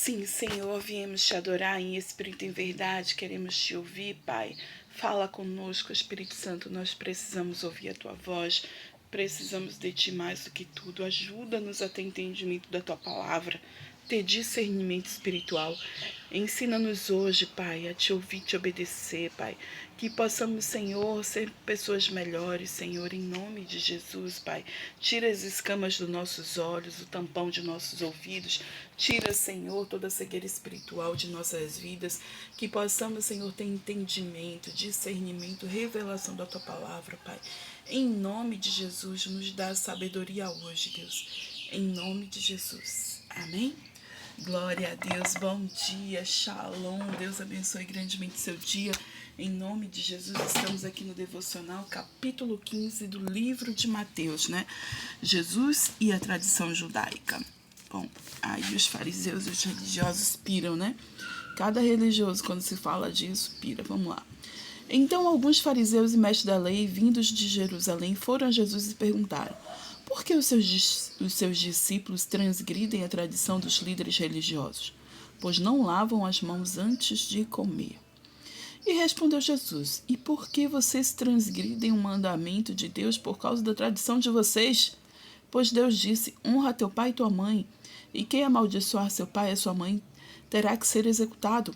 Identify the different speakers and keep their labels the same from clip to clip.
Speaker 1: Sim, Senhor, viemos te adorar em espírito e em verdade, queremos te ouvir, Pai. Fala conosco, Espírito Santo, nós precisamos ouvir a tua voz, precisamos de ti mais do que tudo. Ajuda-nos a ter entendimento da tua palavra, ter discernimento espiritual. Ensina-nos hoje, Pai, a te ouvir, te obedecer, Pai. Que possamos, Senhor, ser pessoas melhores, Senhor, em nome de Jesus, Pai. Tira as escamas dos nossos olhos, o tampão de nossos ouvidos. Tira, Senhor, toda a cegueira espiritual de nossas vidas. Que possamos, Senhor, ter entendimento, discernimento, revelação da tua palavra, Pai. Em nome de Jesus, nos dá sabedoria hoje, Deus. Em nome de Jesus. Amém? Glória a Deus, bom dia, shalom, Deus abençoe grandemente seu dia. Em nome de Jesus, estamos aqui no Devocional, capítulo 15 do livro de Mateus, né? Jesus e a tradição judaica. Bom, aí os fariseus e os religiosos piram, né? Cada religioso, quando se fala disso, pira. Vamos lá. Então, alguns fariseus e mestres da lei, vindos de Jerusalém, foram a Jesus e perguntaram: por que os seus discípulos transgridem a tradição dos líderes religiosos? Pois não lavam as mãos antes de comer. E respondeu Jesus: e por que vocês transgridem o mandamento de Deus por causa da tradição de vocês? Pois Deus disse: honra teu pai e tua mãe, e quem amaldiçoar seu pai e sua mãe terá que ser executado.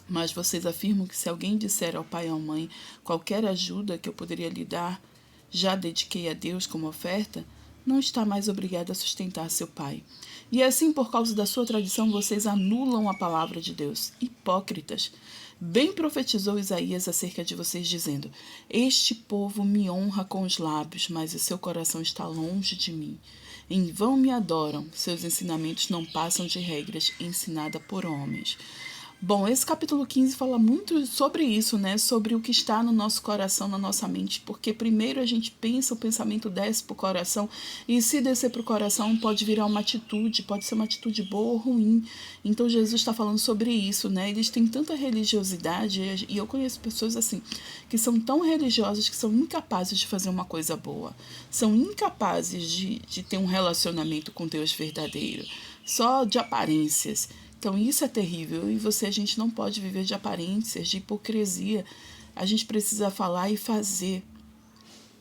Speaker 1: Mas vocês afirmam que se alguém disser ao pai ou à mãe: qualquer ajuda que eu poderia lhe dar, já dediquei a Deus como oferta, não está mais obrigado a sustentar seu pai. E assim, por causa da sua tradição, vocês anulam a palavra de Deus. Hipócritas! Bem profetizou Isaías acerca de vocês, dizendo: este povo me honra com os lábios, mas o seu coração está longe de mim. Em vão me adoram, seus ensinamentos não passam de regras ensinadas por homens. Bom, esse capítulo 15 fala muito sobre isso, né? Sobre o que está no nosso coração, na nossa mente. Porque primeiro a gente pensa, o pensamento desce para o coração. E se descer para o coração, pode virar uma atitude. Pode ser uma atitude boa ou ruim. Então Jesus está falando sobre isso, né? Eles têm tanta religiosidade. E eu conheço pessoas assim, que são tão religiosas que são incapazes de fazer uma coisa boa. São incapazes de ter um relacionamento com Deus verdadeiro. Só de aparências. Então isso é terrível, e a gente não pode viver de aparências, de hipocrisia. A gente precisa falar e fazer.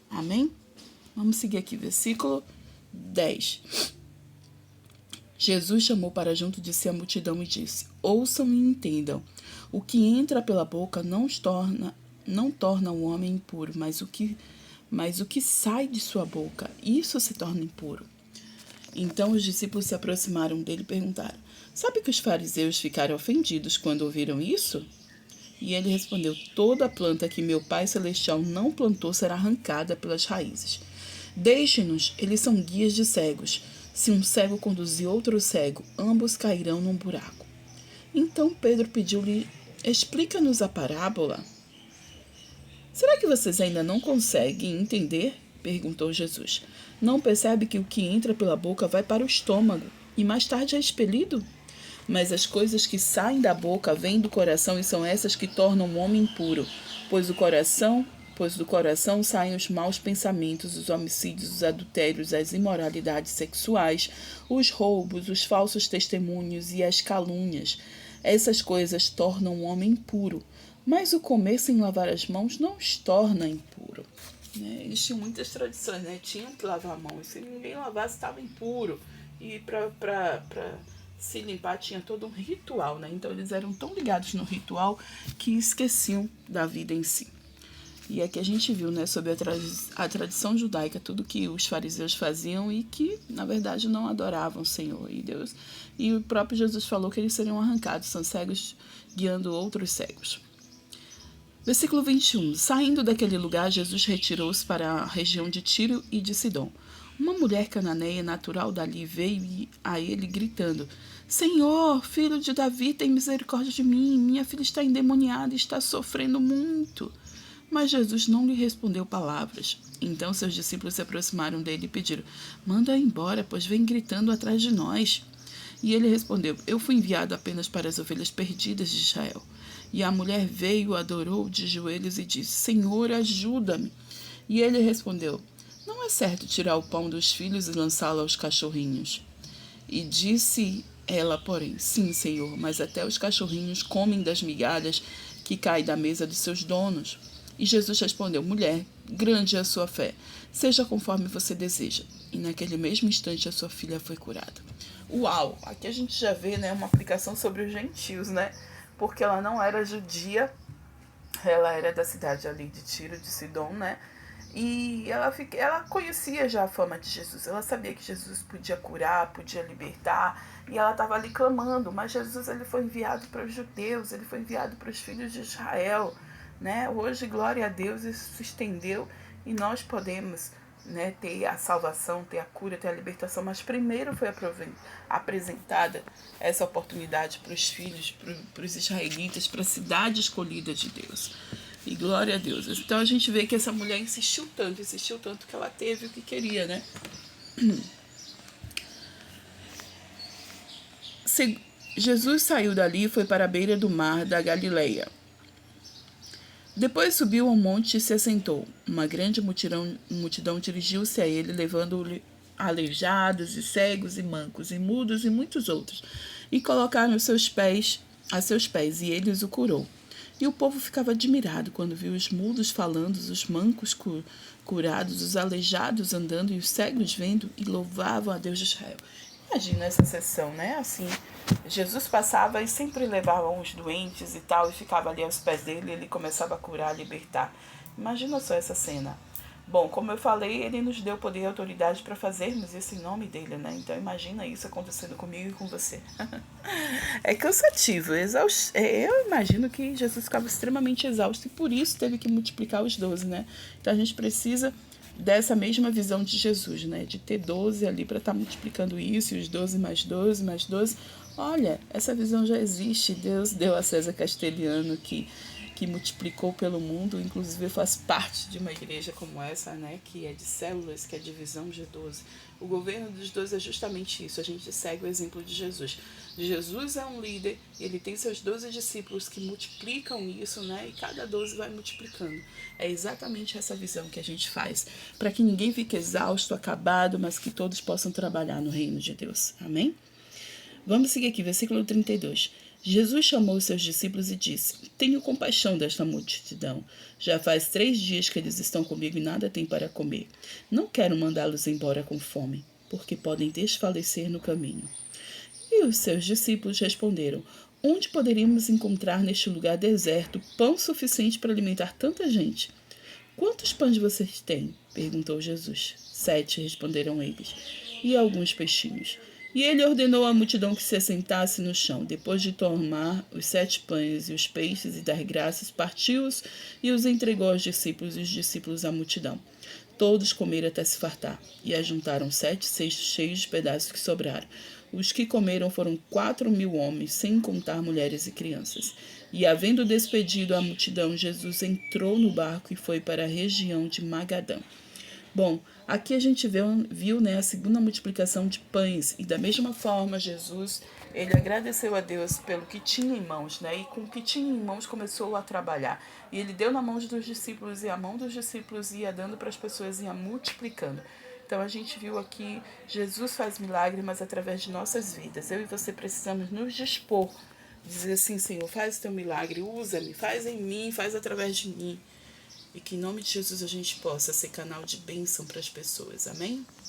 Speaker 1: Amém? Vamos seguir aqui, versículo 10. Jesus chamou para junto de si a multidão e disse: ouçam e entendam. O que entra pela boca não torna o homem impuro, mas o que sai de sua boca, isso se torna impuro. Então os discípulos se aproximaram dele e perguntaram: sabe que os fariseus ficaram ofendidos quando ouviram isso? E ele respondeu: toda planta que meu Pai Celestial não plantou será arrancada pelas raízes. Deixem-nos, eles são guias de cegos. Se um cego conduzir outro cego, ambos cairão num buraco. Então Pedro pediu-lhe: explica-nos a parábola. Será que vocês ainda não conseguem entender? Perguntou Jesus. Não percebe que o que entra pela boca vai para o estômago e mais tarde é expelido? Mas as coisas que saem da boca vêm do coração e são essas que tornam o homem impuro, pois do coração saem os maus pensamentos, os homicídios, os adultérios, as imoralidades sexuais, os roubos, os falsos testemunhos e as calúnias. Essas coisas tornam o homem impuro, mas o comer sem lavar as mãos não os torna impuro. Né? Eles tinham muitas tradições, né? Tinham que lavar a mão. Se ninguém lavasse, estava impuro. E para se limpar tinha todo um ritual, né? Então eles eram tão ligados no ritual que esqueciam da vida em si. E aqui a gente viu, né, sobre a tradição judaica, tudo que os fariseus faziam e que, na verdade, não adoravam o Senhor e Deus. E o próprio Jesus falou que eles seriam arrancados, são cegos guiando outros cegos. Versículo 21. Saindo daquele lugar, Jesus retirou-se para a região de Tiro e de Sidom. Uma mulher cananeia natural dali veio a ele gritando: Senhor, filho de Davi, tem misericórdia de mim. Minha filha está endemoniada e está sofrendo muito. Mas Jesus não lhe respondeu palavras. Então seus discípulos se aproximaram dele e pediram: manda embora, pois vem gritando atrás de nós. E ele respondeu: eu fui enviado apenas para as ovelhas perdidas de Israel. E a mulher veio, adorou de joelhos e disse: Senhor, ajuda-me. E ele respondeu: não é certo tirar o pão dos filhos e lançá-lo aos cachorrinhos. E disse Ela, porém, sim, Senhor, mas até os cachorrinhos comem das migalhas que caem da mesa de seus donos. E Jesus respondeu: Mulher, grande é a sua fé, seja conforme você deseja. E naquele mesmo instante a sua filha foi curada. Uau! Aqui a gente já vê, né, uma aplicação sobre os gentios, né? Porque ela não era judia, ela era da cidade ali de Tiro, de Sidom, né? E ela conhecia já a fama de Jesus. Ela sabia que Jesus podia curar, podia libertar. E ela estava ali clamando. Mas Jesus, ele foi enviado para os judeus. Ele foi enviado para os filhos de Israel, né? Hoje, glória a Deus, isso se estendeu. E nós podemos, né, ter a salvação, ter a cura, ter a libertação. Mas primeiro foi apresentada essa oportunidade para os filhos, para os israelitas, para a cidade escolhida de Deus. E glória a Deus. Então a gente vê que essa mulher insistiu tanto que ela teve o que queria, né? Jesus saiu dali e foi para a beira do mar da Galileia. Depois subiu ao monte e se assentou. Uma grande multidão dirigiu-se a ele, levando-lhe aleijados e cegos e mancos e mudos e muitos outros, e colocaram a seus pés, e ele os o curou. E o povo ficava admirado quando viu os mudos falando, os mancos curados, os aleijados andando e os cegos vendo, e louvavam a Deus de Israel. Imagina essa sessão, né? Assim, Jesus passava e sempre levava uns doentes e tal, e ficava ali aos pés dele, e ele começava a curar, a libertar. Imagina só essa cena. Bom, como eu falei, ele nos deu poder e autoridade para fazermos isso em nome dele, né? Então imagina isso acontecendo comigo e com você. É cansativo, eu imagino que Jesus ficava extremamente exausto e por isso teve que multiplicar os 12, né? Então a gente precisa dessa mesma visão de Jesus, né? De ter 12 ali para estar multiplicando isso, e os 12 mais 12 mais 12. Olha, essa visão já existe. Deus deu a César Castelhano que multiplicou pelo mundo. Inclusive eu faço parte de uma igreja como essa, né, que é de células, que é a divisão G12. O governo dos 12 é justamente isso, a gente segue o exemplo de Jesus. Jesus é um líder, ele tem seus 12 discípulos que multiplicam isso, né, e cada 12 vai multiplicando. É exatamente essa visão que a gente faz, para que ninguém fique exausto, acabado, mas que todos possam trabalhar no reino de Deus. Amém? Vamos seguir aqui, versículo 32. Jesus chamou os seus discípulos e disse: Tenho compaixão desta multidão. Já faz 3 dias que eles estão comigo e nada têm para comer. Não quero mandá-los embora com fome, porque podem desfalecer no caminho. E os seus discípulos responderam: Onde poderíamos encontrar neste lugar deserto pão suficiente para alimentar tanta gente? Quantos pães vocês têm? Perguntou Jesus. 7, responderam eles, e alguns peixinhos. E ele ordenou à multidão que se assentasse no chão. Depois de tomar os 7 pães e os peixes e dar graças, partiu-os e os entregou aos discípulos e os discípulos à multidão. Todos comeram até se fartar, e ajuntaram 7 cestos cheios de pedaços que sobraram. Os que comeram foram 4.000 homens, sem contar mulheres e crianças. E, havendo despedido a multidão, Jesus entrou no barco e foi para a região de Magadã. Bom, aqui a gente viu, né, a segunda multiplicação de pães. E da mesma forma, Jesus, ele agradeceu a Deus pelo que tinha em mãos, né? E com o que tinha em mãos começou a trabalhar. E ele deu na mão dos discípulos, e a mão dos discípulos ia dando para as pessoas, ia multiplicando. Então a gente viu aqui, Jesus faz milagre, mas através de nossas vidas. Eu e você precisamos nos dispor, dizer assim: Senhor, faz o teu milagre, usa-me, faz em mim, faz através de mim. E que em nome de Jesus a gente possa ser canal de bênção para as pessoas. Amém?